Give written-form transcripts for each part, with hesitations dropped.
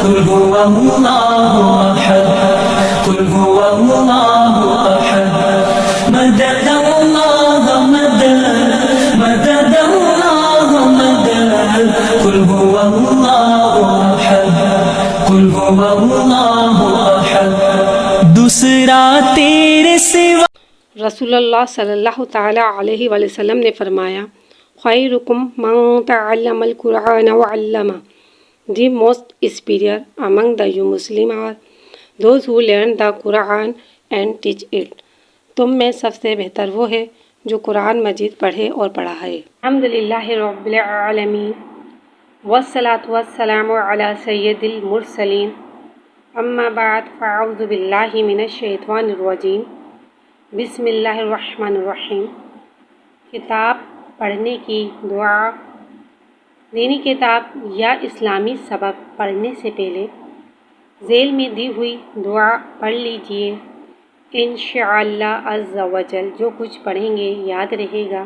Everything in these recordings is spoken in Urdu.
قل هو الله أحد قل هو الله أحد مدد الله مدد مدد الله مدد قل هو الله أحد قل هو الله أحد دوسرا تیرے سوا۔ رسول اللہ صلی اللہ تعالیٰ علیہ وآلہ وسلم نے فرمایا، خیرکم من تعلم القرآن وعلمہ. The most superior among the you Muslim are those who learn the Quran and teach it. تم میں سب سے بہتر وہ ہے جو قرآن مجید پڑھے اور پڑھائے. الحمدللہ رب العالمین والصلاة والسلام علی سید المرسلین. اما بعد فاعوذ باللہ من الشیطان الرجیم. بسم اللہ الرحمن الرحیم. کتاب پڑھنے کی دعا. دینی کتاب یا اسلامی سبق پڑھنے سے پہلے ذیل میں دی ہوئی دعا پڑھ لیجئے. انشاءاللہ عز و جل جو کچھ پڑھیں گے یاد رہے گا.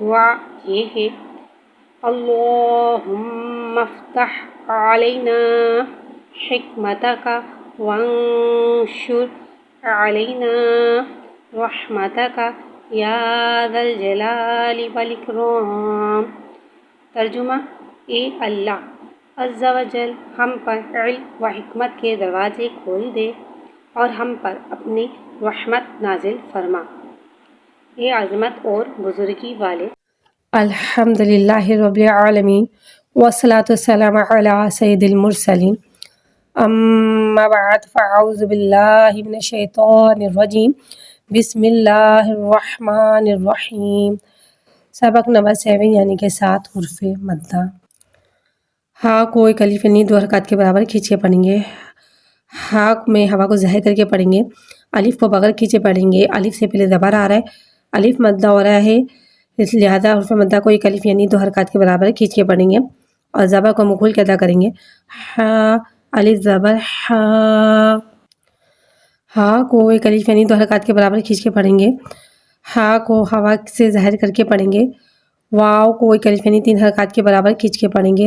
دعا یہ ہے، اللہم افتح علینا حکمتک وانشر علینا رحمتک یا ذا الجلال والاکرام. ترجمہ، اے اللہ عز و جل ہم پر علم و حکمت کے دروازے کھول دے اور ہم پر اپنی رحمت نازل فرما. اے عظمت اور بزرگی والے. الحمدللہ رب العالمین والصلاة والسلام علی سید المرسلین. اما بعد فاعوذ باللہ من الشیطان الرجیم. بسم اللہ الرحمن الرحیم. سبق نمبر 7 یعنی کہ 7 حرف مدہ. ہا کو ایک الف یعنی 2 حرکات کے برابر کھینچ کے پڑھیں گے. ہا میں ہوا کو ظاہر کر کے پڑھیں گے. الف کو بغیر کھینچے پڑھیں گے. الف سے پہلے زبر آ رہا ہے، الف مدہ ہو رہا ہے، اس لہٰذا حرف مدہ کو ایک الف یعنی 2 حرکات کے برابر کھینچ کے پڑھیں گے اور زبر کو منہ کھول کے ادا کریں گے. ہا الف زبر ہا. ہا کو ایک الف یعنی 2 حرکات کے برابر کھینچ کے پڑھیں گے. ہا کو ہوا سے ظاہر کر کے پڑھیں گے. واو کو ایک الف یعنی 3 حرکات کے برابر کھینچ کے پڑھیں گے.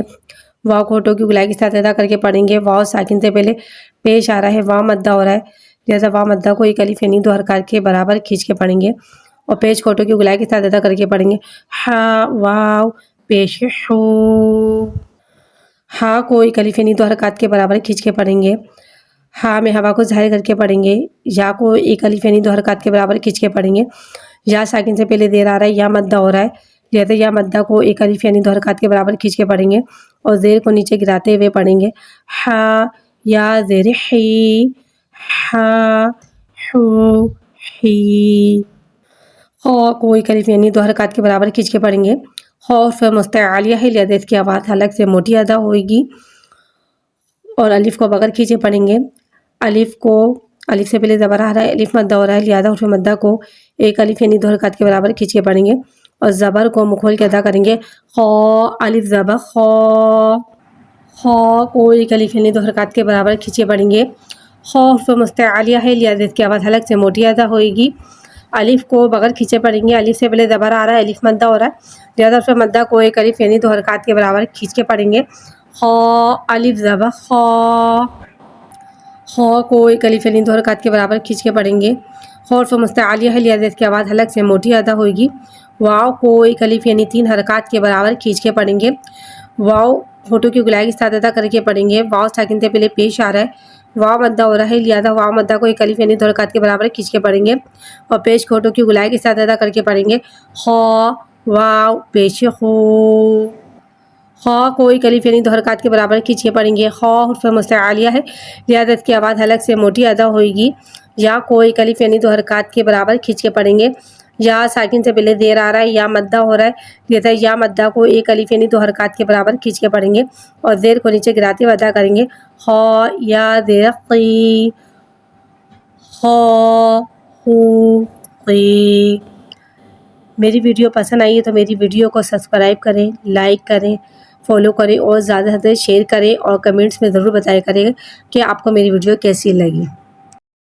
واو کو ہونٹوں کی گلائی کے ساتھ ادا کر کے پڑھیں گے. واو ساکن سے پہلے پیش آ رہا ہے، واو مدہ ہو رہا ہے، لہٰذا واو مدہ کو ایک الف یعنی 2 حرکات کے برابر کھینچ کے پڑھیں گے اور پیش کو ہونٹوں کی گلائی کے ساتھ ادا کر کے پڑھیں گے. ہا واو پیش ہو. ہا کو ایک الف یعنی 2 حرکات کے برابر کھینچ کے پڑھیں گے. ہا میں ہوا کو ظاہر کر کے پڑھیں گے. یا کو ایک الف یعنی 2 حرکات کے برابر کھینچ کے پڑھیں گے. یا ساکن سے پہلے دیر آ رہا ہے، یا مدہ ہو رہا ہے، لہٰذا یا مدہ کو ایک الف یعنی 2 حرکات کے برابر کھینچ کے پڑھیں گے اور زیر کو نیچے گراتے ہوئے پڑھیں گے. ہا یا زیر ہی. ہا ہو ہی. خا کو ایک الف یعنی 2 حرکات کے برابر کھینچ کے پڑھیں گے. خا حرف مستعلیہ ہے، لہٰذا اس کی آواز حلق سے موٹی ادا ہوئے گی اور الف کو بغیر کھینچے پڑھیں گے. الف سے پہلے زبر آ رہا ہے، الف مدہ ہو رہا ہے، لہٰذا حرف مدہ کو ایک الف یعنی 2 حرکات کے برابر کھینچ کے پڑھیں گے اور زبر کو منہ کھول کے ادا کریں گے. خا الف زبر خا. خا کو ایک الف یعنی 2 حرکات کے برابر کھینچے پڑھیں گے. خا حرف مستعلیہ ہے، لہٰذا اس کی آواز حلق سے موٹی ادا ہوئے گی. الف کو بغیر کھینچے پڑھیں گے. الف سے پہلے زبر آ رہا ہے، الف مدہ ہو رہا ہے، لہٰذا حرف مدہ کو ایک الف یعنی 2 حرکات کے برابر کھینچ کے پڑھیں گے. خا الف زبر خا. خا کو ایک الف یعنی 2 حرکات کے برابر کھینچ کے پڑھیں گے. خا حرف مستعلیہ ہے، لہٰذا اس کی آواز حلق سے موٹی ادا ہوئے گی. واو کو ایک الف یعنی 3 حرکات کے برابر کھینچ کے پڑھیں گے. واو ہونٹوں کی گلائی کے ساتھ ادا کر کے پڑھیں گے. واو ساکن سے پہلے پیش آ رہا ہے، واو مدہ ہو رہا ہے، لہٰذا واو مدہ کو ایک الف یعنی 2 حرکات کے برابر کھینچ کے پڑھیں گے اور پیش کو ہونٹوں کی گلائی کے ساتھ ادا کر کے پڑھیں گے. خا واو پیش ہو. خا کو ایک الف یعنی 2 حرکات کے برابر کھینچ کے پڑھیں گے. خا حرف مستعلیہ ہے، لہٰذا اس کی آواز حلق سے موٹی ادا ہوئے گی. یا کو ایک الف یعنی 2 حرکات کے برابر کھینچ کے پڑھیں گے. یا ساکن سے پہلے دیر آ رہا ہے، یا مدہ ہو رہا ہے، لہٰذا یا مدہ کو ایک الف یعنی 2 حرکات کے برابر کھینچ کے پڑھیں گے اور زیر کو نیچے گراتے ہوئے ادا کریں گے. خا یا زیر قی. خا ہو قی. میری ویڈیو پسند آئی ہے تو میری ویڈیو کو سبسکرائب کریں، لائک کریں، فالو کریں اور زیادہ سے زیادہ شیئر کریں اور کمنٹس میں ضرور بتایا کریں کہ آپ کو میری ویڈیو کیسی لگی.